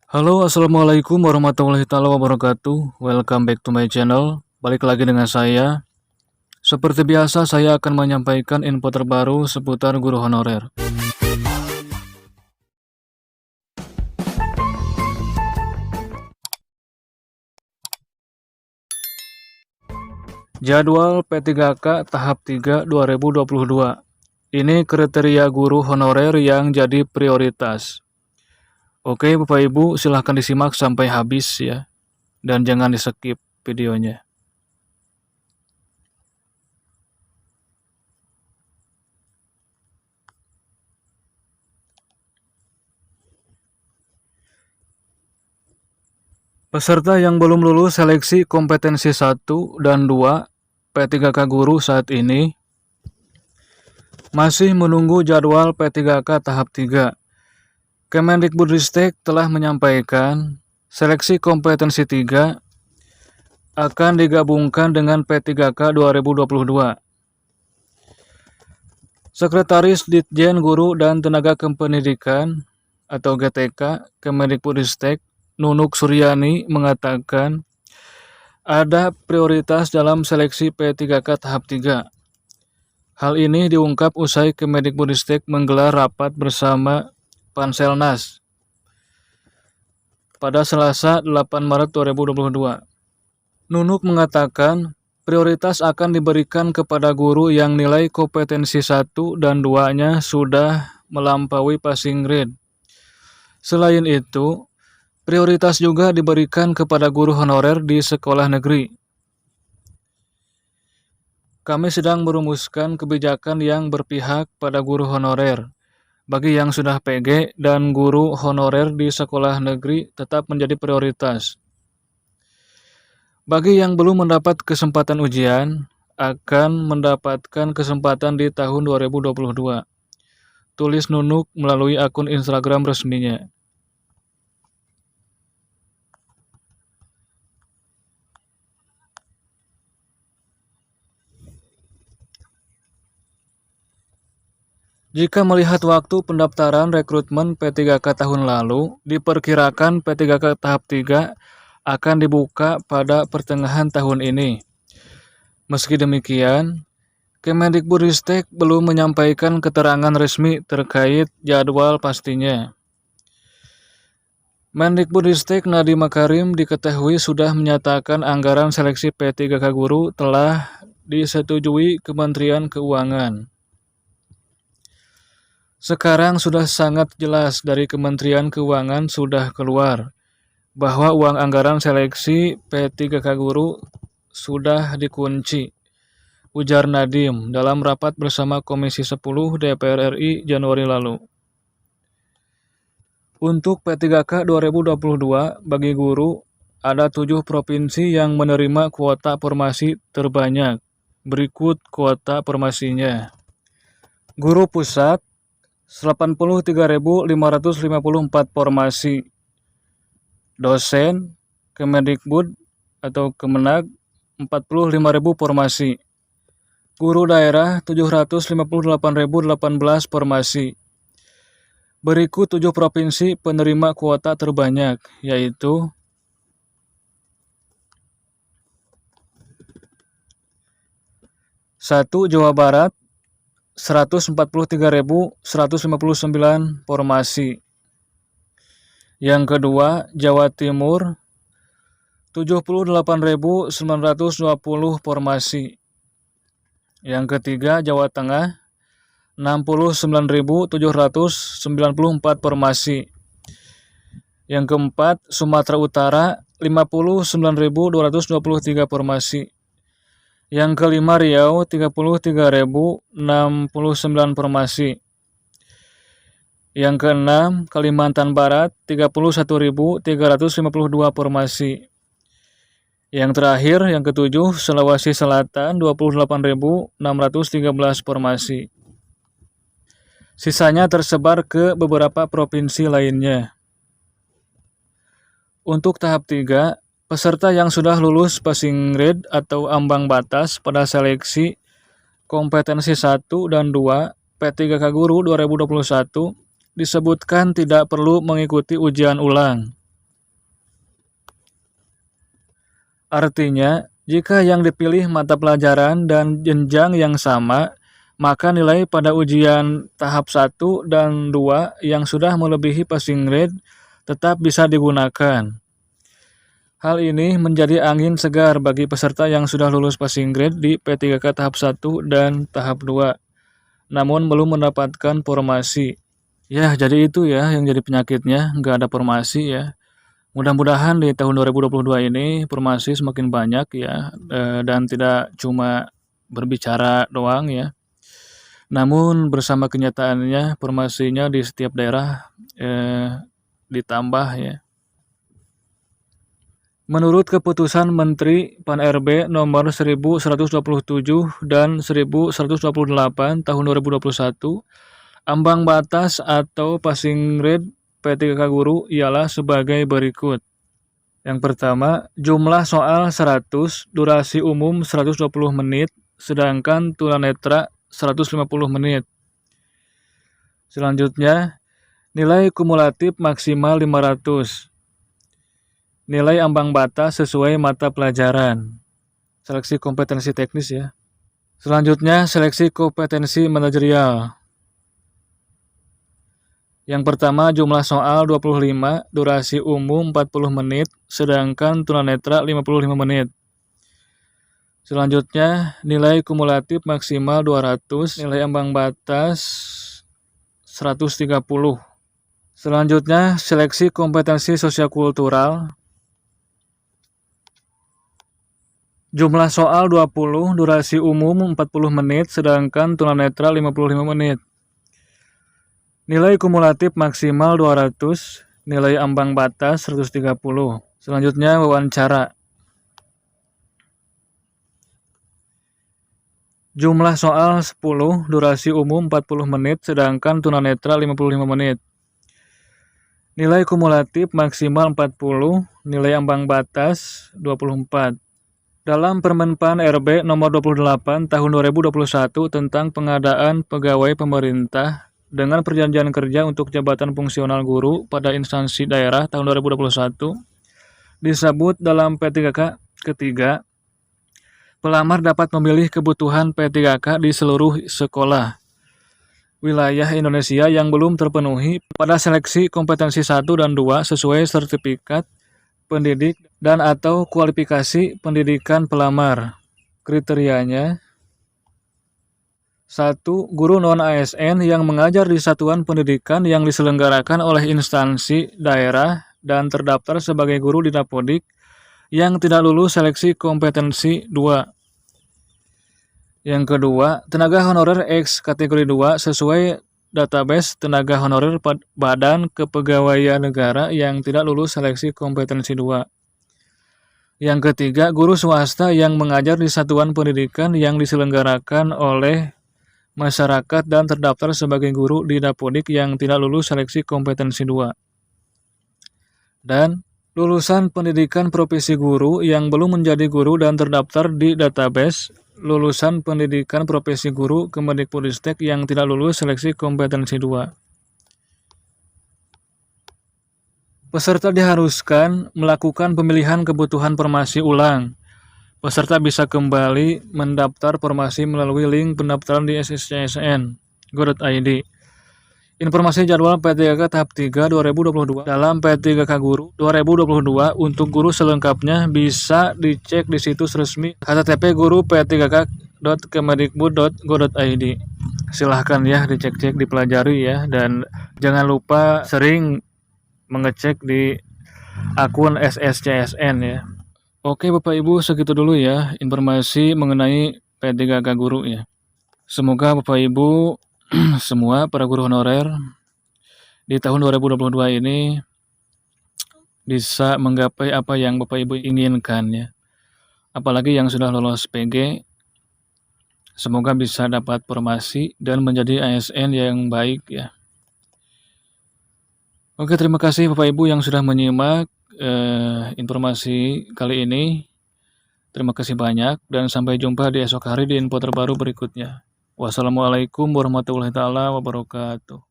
Halo, assalamualaikum warahmatullahi taala wabarakatuh. Welcome back to my channel. Balik lagi dengan saya. Seperti biasa, saya akan menyampaikan info terbaru seputar guru honorer. Jadwal P3K tahap 3 2022. Ini kriteria guru honorer yang jadi prioritas. Oke, Bapak Ibu, silahkan disimak sampai habis ya. Dan jangan di-skip videonya. Peserta yang belum lulus seleksi kompetensi 1 dan 2 P3K guru saat ini masih menunggu jadwal P3K tahap 3. Kemendikbudristek telah menyampaikan seleksi kompetensi 3 akan digabungkan dengan P3K 2022. Sekretaris Ditjen Guru dan Tenaga Kependidikan atau GTK Kemendikbudristek Nunuk Suryani mengatakan ada prioritas dalam seleksi P3K tahap 3. Hal ini diungkap usai Kemendikbudristek menggelar rapat bersama Panselnas pada Selasa 8 Maret 2022. Nunuk mengatakan prioritas akan diberikan kepada guru yang nilai kompetensi 1 dan 2-nya sudah melampaui passing grade. Selain itu, prioritas juga diberikan kepada guru honorer di sekolah negeri. Kami sedang merumuskan kebijakan yang berpihak pada guru honorer. Bagi yang sudah PG dan guru honorer di sekolah negeri tetap menjadi prioritas. Bagi yang belum mendapat kesempatan ujian, akan mendapatkan kesempatan di tahun 2022. Tulis Nunuk melalui akun Instagram resminya. Jika melihat waktu pendaftaran rekrutmen P3K tahun lalu, diperkirakan P3K tahap 3 akan dibuka pada pertengahan tahun ini. Meski demikian, Kemendikbudristek belum menyampaikan keterangan resmi terkait jadwal pastinya. Mendikbudristek Nadiem Makarim diketahui sudah menyatakan anggaran seleksi P3K guru telah disetujui Kementerian Keuangan. Sekarang sudah sangat jelas dari Kementerian Keuangan sudah keluar bahwa uang anggaran seleksi P3K guru sudah dikunci, ujar Nadiem dalam rapat bersama Komisi 10 DPR RI Januari lalu. Untuk P3K 2022 bagi guru, ada 7 provinsi yang menerima kuota formasi terbanyak. Berikut kuota formasinya. Guru pusat 83.554 formasi. Dosen Kemendikbud atau Kemenag 45.000 formasi. Guru daerah 758.018 formasi. Berikut 7 provinsi penerima kuota terbanyak, yaitu 1. Jawa Barat 143.159 formasi. Yang kedua, Jawa Timur 78.920 formasi. Yang ketiga, Jawa Tengah 69.794 formasi. Yang keempat, Sumatera Utara 59.223 formasi. Yang kelima, Riau 33.069 formasi. Yang keenam, Kalimantan Barat 31.352 formasi. Yang terakhir, yang ketujuh, Sulawesi Selatan 28.613 formasi. Sisanya tersebar ke beberapa provinsi lainnya. Untuk tahap 3, peserta yang sudah lulus passing grade atau ambang batas pada seleksi kompetensi 1 dan 2 P3K Guru 2021 disebutkan tidak perlu mengikuti ujian ulang. Artinya, jika yang dipilih mata pelajaran dan jenjang yang sama, maka nilai pada ujian tahap 1 dan 2 yang sudah melebihi passing grade tetap bisa digunakan. Hal ini menjadi angin segar bagi peserta yang sudah lulus passing grade di P3K tahap 1 dan tahap 2, namun belum mendapatkan formasi. Ya, jadi itu ya yang jadi penyakitnya, nggak ada formasi ya. Mudah-mudahan di tahun 2022 ini formasi semakin banyak ya, dan tidak cuma berbicara doang ya. Namun bersama kenyataannya formasinya di setiap daerah ditambah ya. Menurut keputusan Menteri Pan-RB nomor 1127 dan 1128 tahun 2021, ambang batas atau passing grade P3K guru ialah sebagai berikut. Yang pertama, jumlah soal 100, durasi umum 120 menit, sedangkan tunanetra 150 menit. Selanjutnya, nilai kumulatif maksimal 500. Nilai ambang batas sesuai mata pelajaran. Seleksi kompetensi teknis ya. Selanjutnya, seleksi kompetensi manajerial. Yang pertama, jumlah soal 25, durasi umum 40 menit, sedangkan tunanetra 55 menit. Selanjutnya, nilai kumulatif maksimal 200, nilai ambang batas 130. Selanjutnya, seleksi kompetensi sosial-kultural. Jumlah soal 20, durasi umum 40 menit, sedangkan tunanetra 55 menit. Nilai kumulatif maksimal 200, nilai ambang batas 130. Selanjutnya, wawancara. Jumlah soal 10, durasi umum 40 menit, sedangkan tunanetra 55 menit. Nilai kumulatif maksimal 40, nilai ambang batas 24. Dalam Permenpan RB nomor 28 tahun 2021 tentang pengadaan pegawai pemerintah dengan perjanjian kerja untuk jabatan fungsional guru pada instansi daerah tahun 2021, disebut dalam P3K ketiga, pelamar dapat memilih kebutuhan P3K di seluruh sekolah wilayah Indonesia yang belum terpenuhi pada seleksi kompetensi 1 dan 2 sesuai sertifikat pendidik dan atau kualifikasi pendidikan pelamar. Kriterianya: 1. Guru non-ASN yang mengajar di satuan pendidikan yang diselenggarakan oleh instansi daerah dan terdaftar sebagai guru di Dapodik yang tidak lulus seleksi kompetensi 2. Yang kedua, tenaga honorer X kategori 2 sesuai database tenaga honorer Badan Kepegawaian Negara yang tidak lulus seleksi kompetensi 2. Yang ketiga, guru swasta yang mengajar di satuan pendidikan yang diselenggarakan oleh masyarakat dan terdaftar sebagai guru di Dapodik yang tidak lulus seleksi kompetensi 2. Dan lulusan pendidikan profesi guru yang belum menjadi guru dan terdaftar di database lulusan pendidikan profesi guru Kemendikbudristek yang tidak lulus seleksi kompetensi 2. Peserta diharuskan melakukan pemilihan kebutuhan formasi ulang. Peserta bisa kembali mendaftar formasi melalui link pendaftaran di sscsn.go.id. Informasi jadwal P3K tahap 3 2022 dalam P3K Guru 2022 untuk guru selengkapnya bisa dicek di situs resmi http://guru-p3k.kemendikbud.go.id. Silahkan ya dicek-cek, dipelajari ya, dan jangan lupa sering mengecek di akun SSCSN ya. Oke Bapak Ibu, segitu dulu ya informasi mengenai P3K Guru ya. Semoga Bapak Ibu semua para guru honorer di tahun 2022 ini bisa menggapai apa yang Bapak Ibu inginkan ya. Apalagi yang sudah lolos PG, semoga bisa dapat formasi dan menjadi ASN yang baik ya. Oke, terima kasih Bapak Ibu yang sudah menyimak informasi kali ini. Terima kasih banyak dan sampai jumpa di esok hari di info terbaru berikutnya. Wassalamualaikum warahmatullahi wabarakatuh.